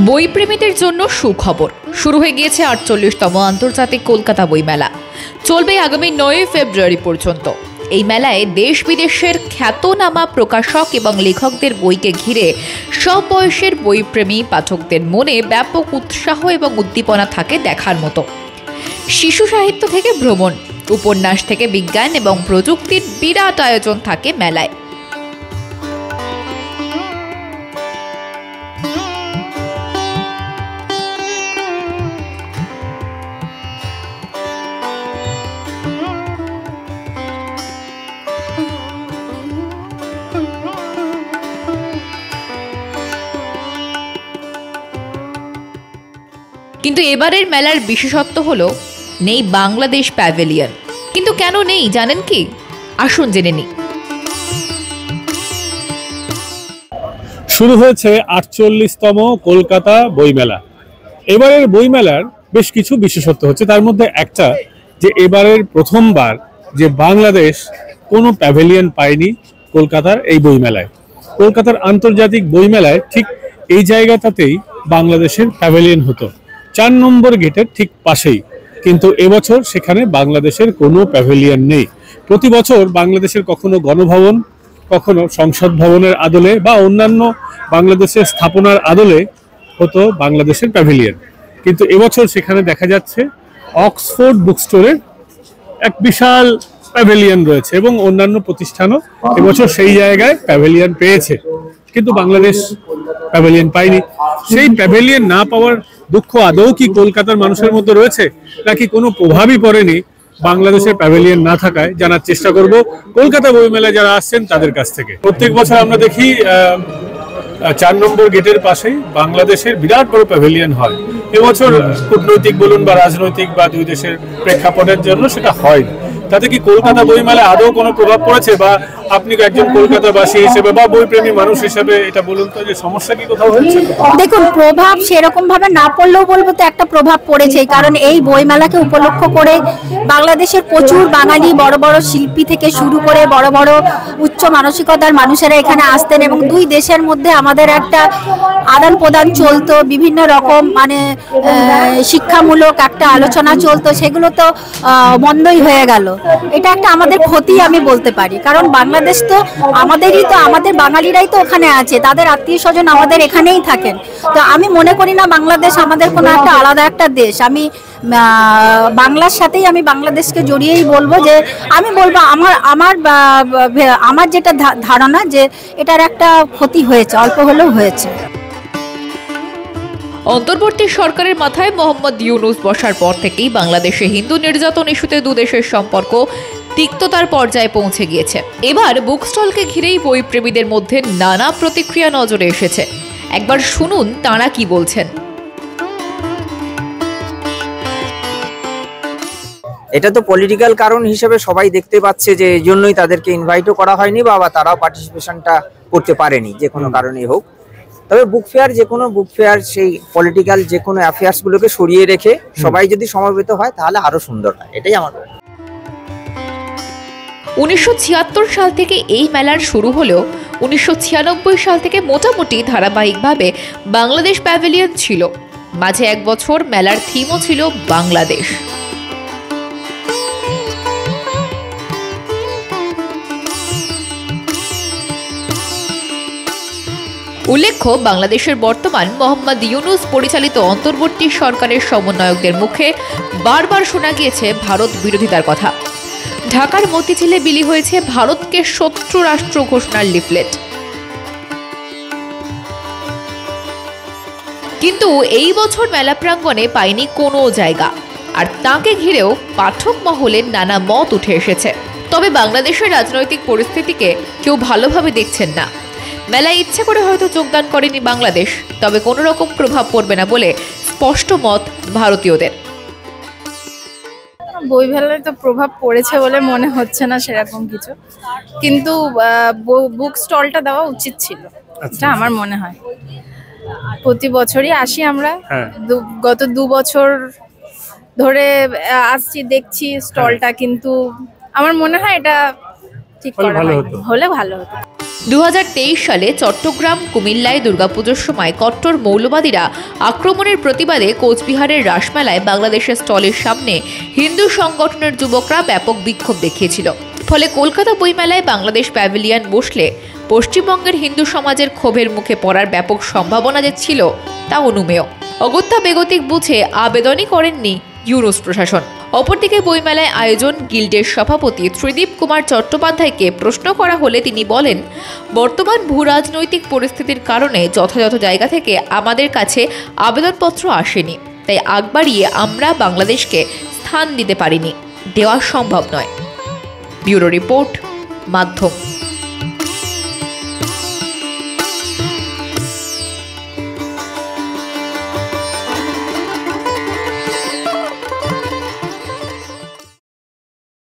বইপ্রেমীদের জন্য সুখবর, শুরু হয়ে গিয়েছে ৪৮তম আন্তর্জাতিক কলকাতা বইমেলা। চলবে আগামী ৯ ফেব্রুয়ারি পর্যন্ত। এই মেলায় দেশ বিদেশের খ্যাতনামা প্রকাশক এবং লেখকদের বইকে ঘিরে সব বয়সের বইপ্রেমী পাঠকদের মনে ব্যাপক উৎসাহ এবং উদ্দীপনা থাকে দেখার মতো। শিশু সাহিত্য থেকে ভ্রমণ, উপন্যাস থেকে বিজ্ঞান এবং প্রযুক্তির বিরাট আয়োজন থাকে মেলায়। কিন্তু এবারের মেলার বিশেষত্ব হলো নেই বাংলাদেশ প্যাভিলিয়ন। কিন্তু কেন নেই জানেন কি? আসুন জেনে নিই। শুরু হয়েছে ৪৮তম কলকাতা বইমেলা। এবারের বইমেলার বেশ কিছু বিশেষত্ব হচ্ছে, তার মধ্যে একটা যে এবারের প্রথমবার যে বাংলাদেশ কোনো প্যাভিলিয়ন পায়নি কলকাতার এই বইমেলায়। কলকাতার আন্তর্জাতিক বইমেলায় ঠিক এই জায়গাটাতেই বাংলাদেশের প্যাভিলিয়ন হতো, ৪ নম্বর গেটের ঠিক পাশেই। কিন্তু এবছর সেখানে বাংলাদেশের কোনো প্যাভিলিয়ন নেই। প্রতি বছর বাংলাদেশের কখনো গণভবন, কখনো সংসদ ভবনের আদলে বা অন্যান্য বাংলাদেশের স্থাপনার আদলে হতো বাংলাদেশের প্যাভিলিয়ন। কিন্তু এবছর সেখানে দেখা যাচ্ছে অক্সফোর্ড বুক স্টোরের এক বিশাল প্যাভিলিয়ন রয়েছে এবং অন্যান্য প্রতিষ্ঠানও এবছর সেই জায়গায় প্যাভিলিয়ন পেয়েছে, কিন্তু বাংলাদেশ প্যাভিলিয়ন পায়নি। সেই প্যাভিলিয়ন না পাওয়ার দুঃখ আদৌ কি কলকাতার মানুষের মধ্যে রয়েছে, নাকি কোনো প্রভাবই পড়েনি বাংলাদেশের প্যাভিলিয়ন না থাকায়, জানার চেষ্টা করব কলকাতা বইমেলায় যারা আসছেন তাদের কাছ থেকে। প্রত্যেক বছর আমরা দেখি ৪ নম্বর গেটের পাশেই বাংলাদেশের বিরাট বড় প্যাভিলিয়ন হয়। এবছর কূটনৈতিক বলুন বা রাজনৈতিক বা দুই দেশের প্রেক্ষাপটের জন্য সেটা হয়। তাতে কি কলকাতা বইমেলায় আদৌ কোনো প্রভাব পড়েছে, বা আপনি একজন কলকাতাবাসী হিসেবে বা বইপ্রেমী মানুষ হিসেবে এটা বলুন তো, যে সমস্যা কি কোথাও হচ্ছে? দেখুন, প্রভাব সেরকম ভাবে না পড়লেও বলবো তো একটা প্রভাব পড়েছে, কারণ এই বইমেলাকে উপলক্ষ করে বাংলাদেশের প্রচুর বাঙালি বড় বড় শিল্পী থেকে শুরু করে বড় বড় উচ্চ মানসিকতার মানুষেরা এখানে আসতেন এবং দুই দেশের মধ্যে আমাদের একটা আদান প্রদান চলতো, বিভিন্ন রকম মানে শিক্ষামূলক একটা আলোচনা চলতো। সেগুলো তো বন্ধই হয়ে গেল। এটা একটা আমাদের ক্ষতি আমি বলতে পারি, কারণ বাংলাদেশ তো আমাদেরই, তো আমাদের বাঙালিরাই তো ওখানে আছে, তাদের আত্মীয় স্বজন আমাদের এখানেই থাকেন। তো আমি মনে করি না বাংলাদেশ আমাদের কোনো একটা আলাদা একটা দেশ। আমি বাংলার সাথেই আমি বাংলাদেশকে জড়িয়েই বলবো, যে আমি বলবো আমার যেটা ধারণা যে এটার একটা ক্ষতি হয়েছে, অল্প হলেও হয়েছে। অন্তর্বর্তী সরকারের মাথায় মোহাম্মদ ইউনূস বসার পর থেকেই বাংলাদেশে হিন্দু নির্যাতন ইস্যুতে দুদেশের সম্পর্ক তিক্ততার পর্যায়ে পৌঁছে গিয়েছে। এবার বুক স্টলকে ঘিরেই বইপ্রেমীদের মধ্যে নানা প্রতিক্রিয়া নজরে এসেছে। একবার শুনুন তাঁরা কি বলছেন। এটা তো পলিটিক্যাল কারণ হিসেবে সবাই দেখতে পাচ্ছে, যে এই জন্যই তাদেরকে ইনভাইটও করা হয়নি বা তারাও পার্টিসিপেশনটা করতে পারেনি, যে কোনো কারণেই হোক। তবে বুক ফেয়ার, যে কোনো বুক ফেয়ার সেই পলিটিক্যাল যে কোনো অ্যাফেয়ার্স গুলোকে সরিয়ে রেখে সবাই যদি সমবেত হয় তাহলে আরো সুন্দর হয়, এটাই আমার। ১৯৭৬ সাল থেকে এই মেলার শুরু হলেও ১৯৯৬ সাল থেকে মোটামুটি ধারাবাহিকভাবে বাংলাদেশ প্যাভিলিয়ন ছিল। মাঝে এক বছর মেলার থিমও ছিল বাংলাদেশ। উল্লেখ্য, বাংলাদেশের বর্তমান মোহাম্মদ ইউনূস পরিচালিত অন্তর্বর্তী সরকারের সমন্বয়কদের মুখে বারবার শোনা গিয়েছে ভারত বিরোধিতার কথা। ঢাকার মতিঝিলে বিলি হয়েছে ভারতকে শত্রু রাষ্ট্র ঘোষণার লিফলেট। কিন্তু এই বছর মেলা প্রাঙ্গণে পায়নি কোনো জায়গা, আর তাকে ঘিরেও পাঠক মহলের নানা মত উঠে এসেছে। তবে বাংলাদেশের রাজনৈতিক পরিস্থিতিকে কেউ ভালোভাবে দেখছেন না। মেলায় ইচ্ছে করে হয়তো যোগদান করেনি বাংলাদেশ, তবে কোনো রকম প্রভাব পড়বে না বলে স্পষ্ট মত ভারতীয়দের। বইমেলায় তো প্রভাব পড়েছে বলে মনে হচ্ছে না সেরকম কিছু, কিন্তু বুক স্টলটা দেওয়া উচিত ছিল, এটা আমার মনে হয়। প্রতি বছরই আসি আমরা, গত 2 বছর ধরে আসছি, দেখছি স্টলটা, কিন্তু আমার মনে হয় এটা ঠিক করা হলে ভালো হতো। 2023 সালে চট্টগ্রাম কুমিল্লায় দুর্গাপুজোর সময় কট্টর মৌলবাদীরা আক্রমণের প্রতিবাদে কোচবিহারের রাসমেলায় বাংলাদেশের স্টলের সামনে হিন্দু সংগঠনের যুবকরা ব্যাপক বিক্ষোভ দেখিয়েছিল। ফলে কলকাতা বইমেলায় বাংলাদেশ প্যাভিলিয়ন বসলে পশ্চিমবঙ্গের হিন্দু সমাজের ক্ষোভের মুখে পড়ার ব্যাপক সম্ভাবনা যে ছিল তা অনুমেয়। অগত্যা বেগতিক বুঝে আবেদনই করেননি ইউনুস প্রশাসন। অপরদিকে বইমেলায় আয়োজন গিল্ডের সভাপতি ত্রিদীপ কুমার চট্টোপাধ্যায়কে প্রশ্ন করা হলে তিনি বলেন, বর্তমান ভূ রাজনৈতিক পরিস্থিতির কারণে যথাযথ জায়গা থেকে আমাদের কাছে আবেদনপত্র আসেনি, তাই আগ বাড়িয়ে আমরা বাংলাদেশকে স্থান দিতে পারিনি, দেওয়া সম্ভব নয়। ব্যুরো রিপোর্ট, মাধ্যম।